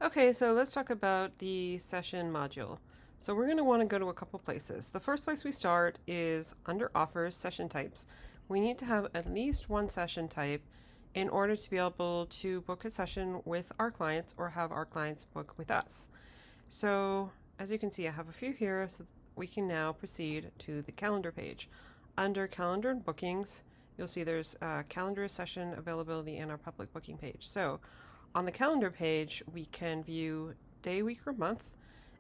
Okay, so let's talk about the session module. So we're going to want to go to a couple places. The first place we start is under offers, session types. We need to have at least one session type in order to be able to book a session with our clients or have our clients book with us. So as you can see, I have a few here, so we can now proceed to the calendar page. Under calendar and bookings, you'll see there's calendar, session availability, and our public booking page. So on the calendar page, we can view day, week, or month,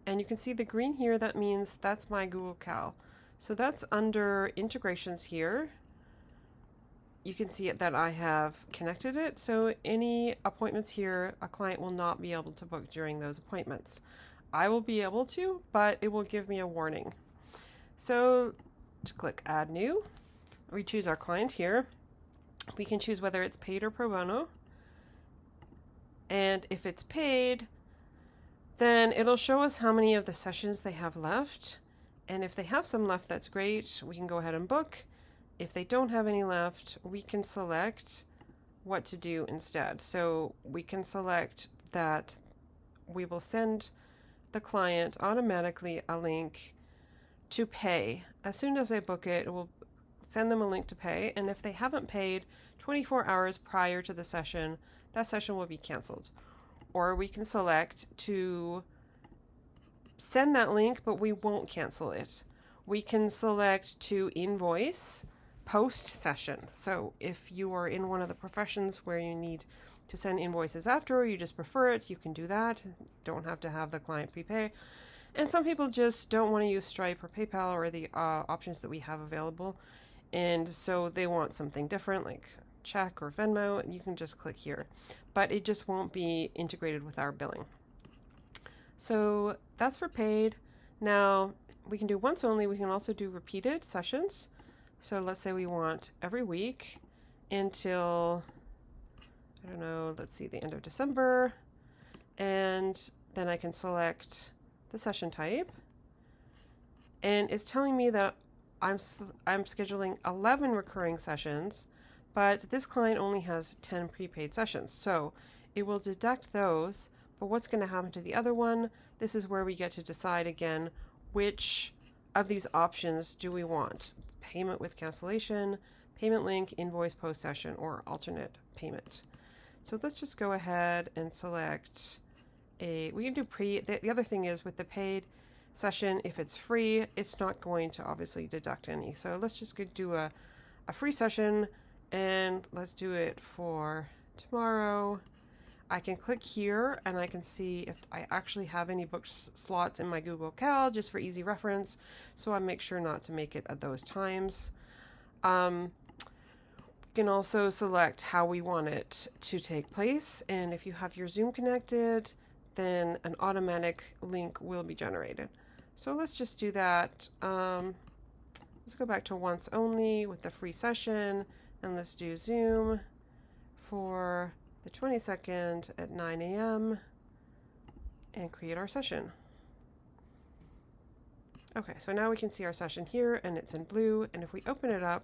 and you can see the green here. That means that's my Google Cal. So that's under integrations here. You can see it that I have connected it, so any appointments here, a client will not be able to book during those appointments. I will be able to, but it will give me a warning. So just click Add New. We choose our client here. We can choose whether it's paid or pro bono. And if it's paid, then it'll show us how many of the sessions they have left. And if they have some left, that's great. We can go ahead and book. If they don't have any left, we can select what to do instead. So we can select that we will send the client automatically a link to pay. As soon as I book it, it will send them a link to pay. And if they haven't paid 24 hours prior to the session, that session will be canceled. Or we can select to send that link, but we won't cancel it. We can select to invoice post session. So if you are in one of the professions where you need to send invoices after, or you just prefer it, you can do that. Don't have to have the client prepay. And some people just don't want to use Stripe or PayPal or the options that we have available. And so they want something different, like check or Venmo, and you can just click here, but it just won't be integrated with our billing. So that's for paid. Now we can do once only. We can also do repeated sessions. So let's say we want every week until, I don't know, let's see, the end of December, and then I can select the session type, and it's telling me that I'm scheduling 11 recurring sessions, but this client only has 10 prepaid sessions. So it will deduct those, but what's going to happen to the other one? This is where we get to decide again, which of these options do we want? Payment with cancellation, payment link, invoice post session, or alternate payment. So let's just go ahead and select we can do the other thing is with the paid session, if it's free, it's not going to obviously deduct any. So let's just do a free session, and let's do it for tomorrow. I can click here and I can see if I actually have any booked slots in my Google Cal, just for easy reference. So I make sure not to make it at those times. We can also select how we want it to take place. And if you have your Zoom connected, then an automatic link will be generated. So let's just do that. Let's go back to once only with the free session, and let's do Zoom for the 22nd at 9 a.m. and create our session. Okay, so now we can see our session here, and it's in blue, and if we open it up,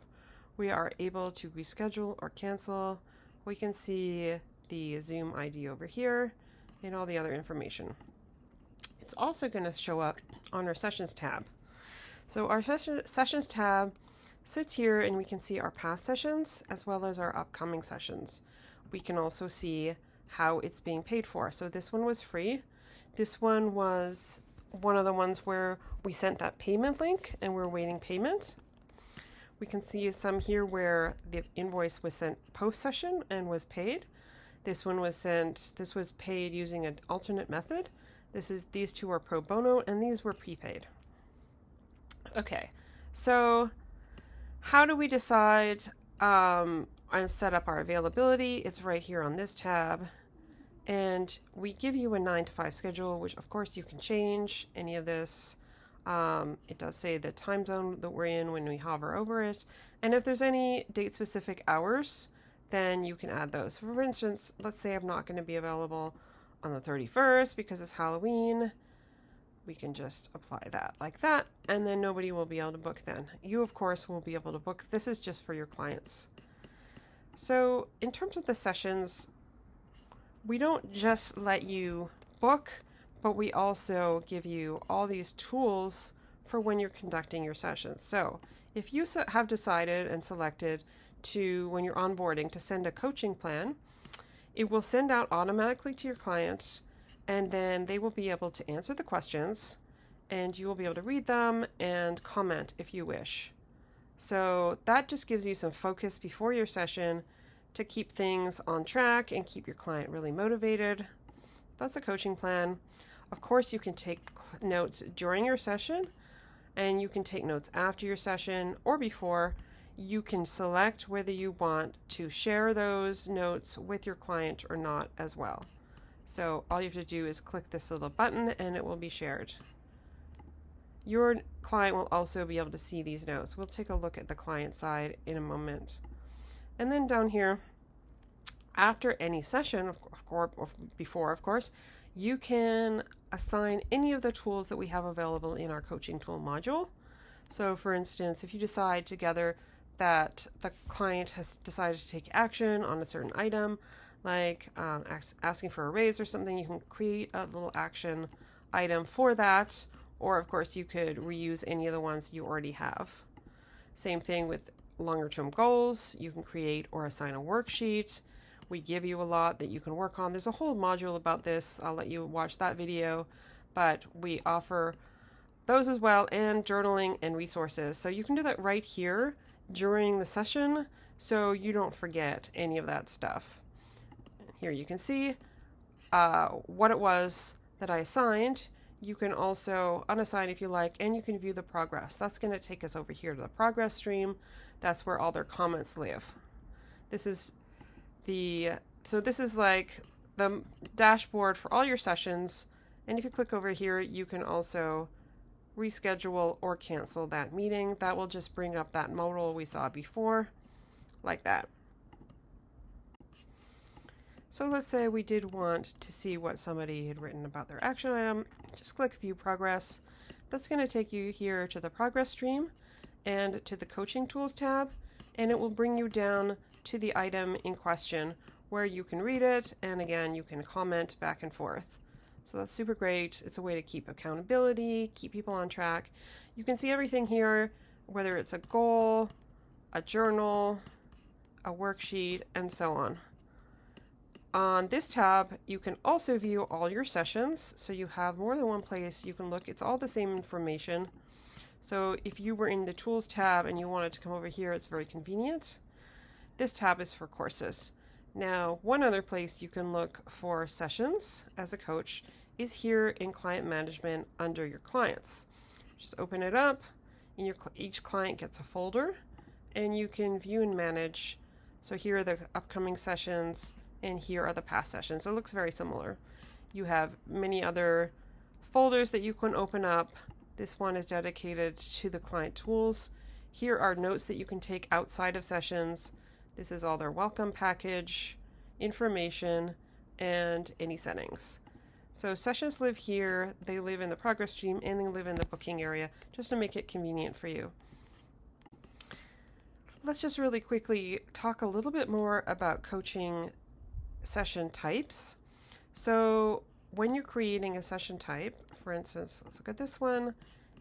we are able to reschedule or cancel. We can see the Zoom ID over here and all the other information. It's also going to show up on our Sessions tab. So our Sessions tab sits here, and we can see our past sessions as well as our upcoming sessions. We can also see how it's being paid for. So this one was free. This one was one of the ones where we sent that payment link and we're waiting payment. We can see some here where the invoice was sent post-session and was paid. This one was paid using an alternate method. These two are pro bono, and these were prepaid. Okay, so how do we decide and set up our availability? It's right here on this tab. And we give you a 9 to 5 schedule, which of course you can change any of this. It does say the time zone that we're in when we hover over it. And if there's any date specific hours, then you can add those. For instance, let's say I'm not going to be available on the 31st because it's Halloween. We can just apply that like that, and then nobody will be able to book then. You, of course, will be able to book. This is just for your clients. So in terms of the sessions, we don't just let you book, but we also give you all these tools for when you're conducting your sessions. So if you have decided and selected to, when you're onboarding, to send a coaching plan, it will send out automatically to your client, and then they will be able to answer the questions, and you will be able to read them and comment if you wish. So that just gives you some focus before your session to keep things on track and keep your client really motivated. That's a coaching plan. Of course, you can take notes during your session, and you can take notes after your session or before. You can select whether you want to share those notes with your client or not as well. So all you have to do is click this little button and it will be shared. Your client will also be able to see these notes. We'll take a look at the client side in a moment. And then down here, after any session, of course, or before, of course, you can assign any of the tools that we have available in our coaching tool module. So for instance, if you decide together that the client has decided to take action on a certain item, like asking for a raise or something, you can create a little action item for that. Or of course, you could reuse any of the ones you already have. Same thing with longer term goals. You can create or assign a worksheet. We give you a lot that you can work on. There's a whole module about this. I'll let you watch that video, but we offer those as well, and journaling and resources. So you can do that right here during the session so you don't forget any of that stuff. Here you can see what it was that I assigned. You can also unassign if you like, and you can view the progress. That's going to take us over here to the progress stream. That's where all their comments live. This is like the dashboard for all your sessions. And if you click over here, you can also reschedule or cancel that meeting. That will just bring up that modal we saw before, like that. So let's say we did want to see what somebody had written about their action item. Just click View Progress. That's going to take you here to the Progress stream and to the Coaching Tools tab, and it will bring you down to the item in question where you can read it, and again, you can comment back and forth. So that's super great. It's a way to keep accountability, keep people on track. You can see everything here, whether it's a goal, a journal, a worksheet, and so on. On this tab, you can also view all your sessions. So you have more than one place you can look. It's all the same information. So if you were in the Tools tab and you wanted to come over here, it's very convenient. This tab is for courses. Now, one other place you can look for sessions as a coach is here in Client Management under your clients. Just open it up, and each client gets a folder, and you can view and manage. So here are the upcoming sessions, and here are the past sessions. So it looks very similar. You have many other folders that you can open up. This one is dedicated to the client tools. Here are notes that you can take outside of sessions. This is all their welcome package, information, and any settings. So sessions live here, they live in the progress stream, and they live in the booking area, just to make it convenient for you. Let's just really quickly talk a little bit more about coaching session types. So when you're creating a session type, for instance, let's look at this one.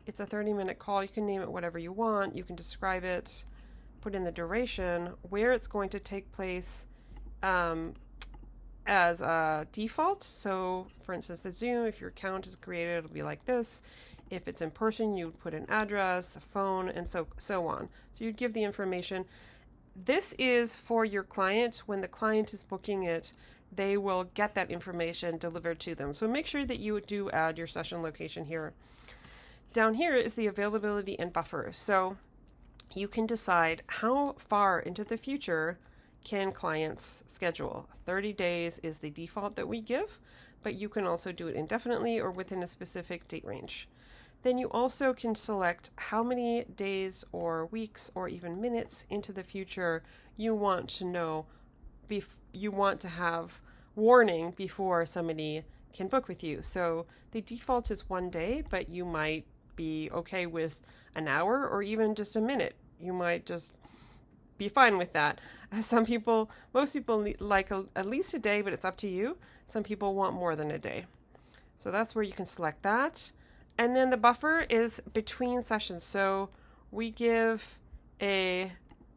It's a 30-minute call. You can name it whatever you want. You can describe it, put in the duration, where it's going to take place as a default. So for instance, the Zoom, if your account is created, it'll be like this. If it's in person, you would put an address, a phone, and so on. So you'd give the information. This is for your client. When the client is booking it, they will get that information delivered to them. So make sure that you do add your session location here. Down here is the availability and buffer. So you can decide how far into the future can clients schedule. 30 days is the default that we give, but you can also do it indefinitely or within a specific date range. Then you also can select how many days or weeks or even minutes into the future you want to know, you want to have warning before somebody can book with you. So the default is 1 day, but you might be okay with an hour or even just a minute. You might just be fine with that. Most people like at least a day, but it's up to you. Some people want more than a day. So that's where you can select that. And then the buffer is between sessions. So we give a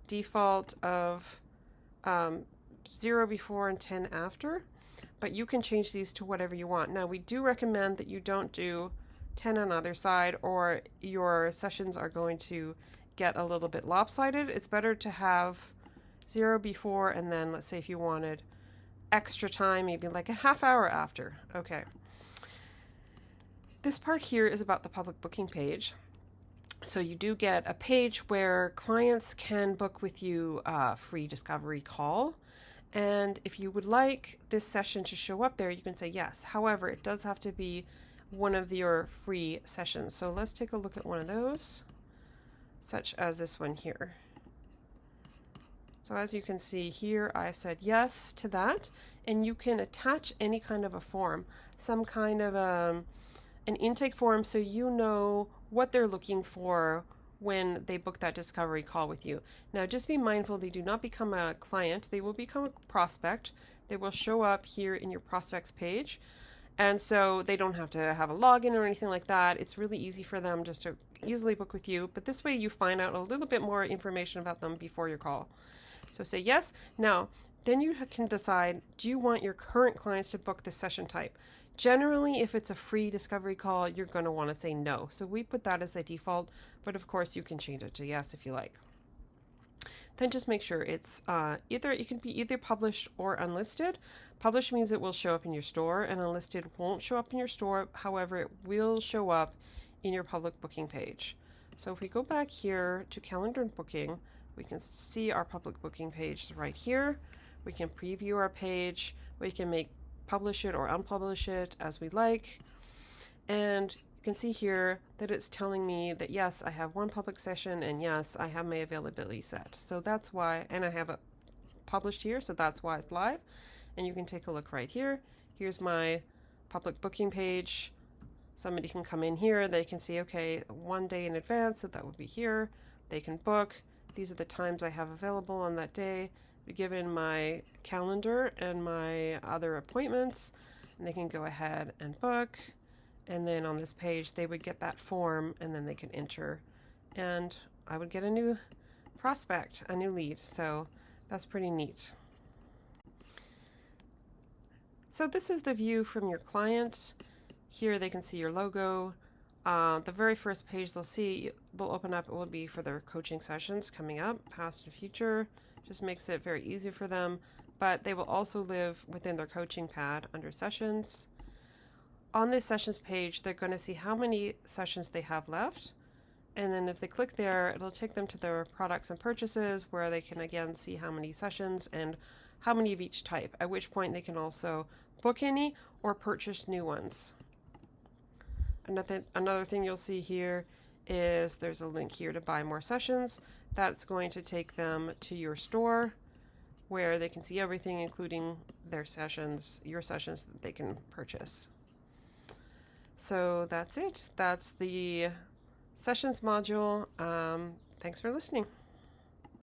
default of 0 before and 10 after, but you can change these to whatever you want. Now, we do recommend that you don't do 10 on either side, or your sessions are going to get a little bit lopsided. It's better to have 0 before, and then let's say if you wanted extra time, maybe like a half hour after. Okay. This part here is about the public booking page. So you do get a page where clients can book with you a free discovery call. And if you would like this session to show up there, you can say yes. However, it does have to be one of your free sessions. So let's take a look at one of those, such as this one here. So as you can see here, I've said yes to that, and you can attach any kind of a form, some kind of an intake form, so you know what they're looking for when they book that discovery call with you. Now, just be mindful, they do not become a client, they will become a prospect. They will show up here in your prospects page. And so they don't have to have a login or anything like that. It's really easy for them just to easily book with you. But this way you find out a little bit more information about them before your call. So say yes. Now, then you can decide, do you want your current clients to book the session type? Generally, if it's a free discovery call, you're going to want to say no. So we put that as a default, but of course you can change it to yes if you like. Then just make sure it's it can be either published or unlisted. Published means it will show up in your store, and unlisted won't show up in your store. However, it will show up in your public booking page. So if we go back here to calendar and booking, we can see our public booking page right here. We can preview our page. We can publish it or unpublish it as we like. And you can see here that it's telling me that yes, I have one public session, and yes, I have my availability set. So that's why, and I have it published here, so that's why it's live. And you can take a look right here. Here's my public booking page. Somebody can come in here, they can see, okay, one day in advance, so that would be here. They can book. These are the times I have available on that day, given my calendar and my other appointments, and they can go ahead and book. And then on this page, they would get that form, and then they can enter, and I would get a new prospect, a new lead. So that's pretty neat. So this is the view from your client. Here they can see your logo. The very first page they'll open up, it will be for their coaching sessions coming up, past and future. Just makes it very easy for them, but they will also live within their coaching pad under sessions. On this sessions page, they're going to see how many sessions they have left. And then if they click there, it'll take them to their products and purchases, where they can again see how many sessions and how many of each type, at which point they can also book any or purchase new ones. Another thing you'll see here is there's a link here to buy more sessions. That's going to take them to your store, where they can see everything, including their sessions, your sessions that they can purchase. So that's it. That's the sessions module. Thanks for listening.